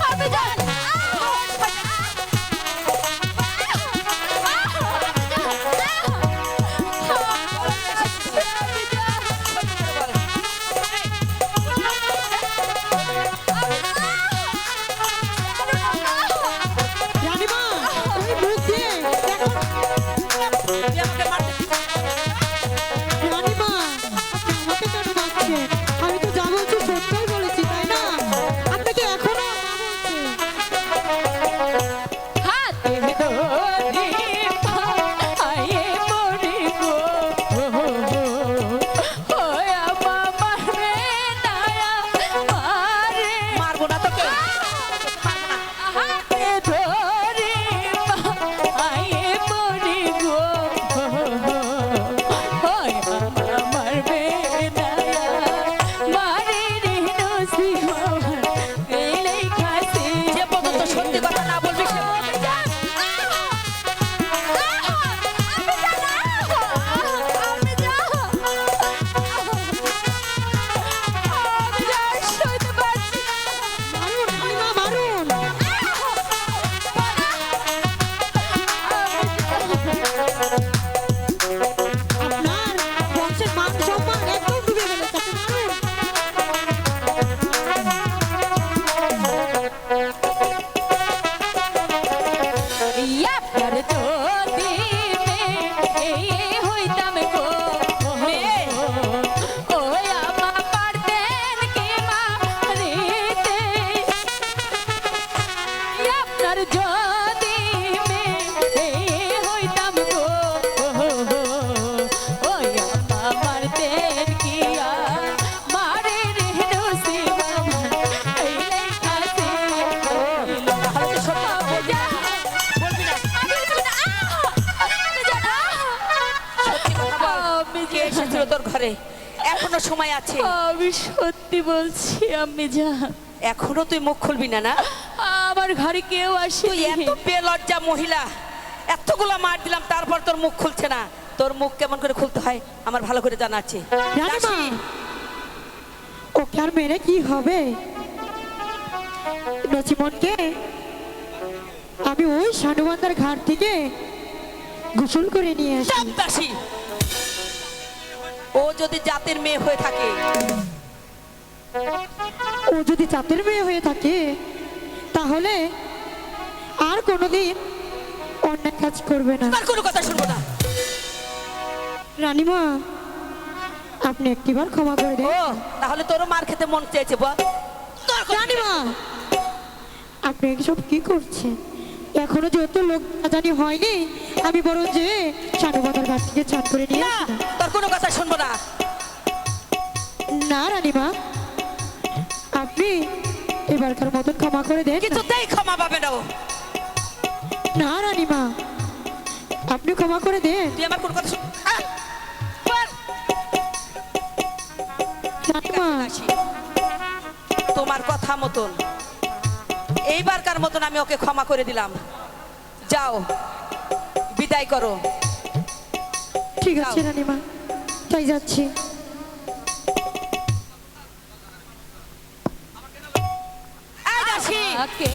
আমি জান রানীমা তুমি মুখ দিয়ে দেখো। রানীমা আপনি আমাকে কেন মারছেন? আমি তো যা বলছি সত্যই বলেছি তাই না? আপনাকে এখনো মা বলছে। হাতে ধরে পায়ে পড়ে গো ওয়া বাবা রে নায়া মারে মারবো না তোকে হাতে ধরে পায়ে পড়ে গো ওয়া আমার রে নায়া মারে রে নসিবা গেলে খাসি যে পর্যন্ত সত্যি কথা না বলবি সে মারুন রানীমা মারুন। আপনার বংশের মান সম্মান একদম ডুবে গেল তাকে মারুন। কে এসেছিল তোর ঘরে এখনো সময় আছে আমি সত্যি বলছি আমি যা এখনো তুই মুখ খুলবি না না আমার ঘরে কেউ আসে তুই এত বেলজ্জা মহিলা এতগুলা মার দিলাম তারপর তোর মুখ খুলছে না তোর মুখ কেমন করে খুলতে হয় আমার ভালো করে জানা আছে রানীমা ওকে আর মেরে কি হবে? নচিমনকে আমি ওই সানুবান্ধার ঘাট থেকে গোসল করে নিয়ে আসি। দাসী ও যদি জাতের মেয়ে হয়ে থাকে ও যদি চাঁদের মেয়ে হয়ে থাকে তাহলে আর কোনোদিন অন্যায় কাজ করবে না। তার কোনো কথা শুনবো না রানীমা আপনি একটিবার ক্ষমা করে দেন। ও তাহলে তোরও মার খেতে মন চেয়েছে বল তোর কথা- রানীমা আপনি এসব কি করছেন? এখনো যেহেতু লোক জানি হয়নি আমি বরং যে সানুবান্ধার ঘাট থেকে চান করে নিয়ে না আসি না। তোর কোনো কথা শুনবো না না রানীমা আপনি এবারকার মতন ক্ষমা করে দেন না। কিছুতেই ক্ষমা পাবে না ও। না রানীমা আপনি ক্ষমা করে দেন। তুই আমার কোনো কথা শুন বল। রানীমা দাসী, তোমার কথা মতন এইবারকার মতন আমি ওকে ক্ষমা করে দিলাম যাও বিদায় করো ঠিক আছে রানীমা তাই যাচ্ছি। এই দাসী আমাকে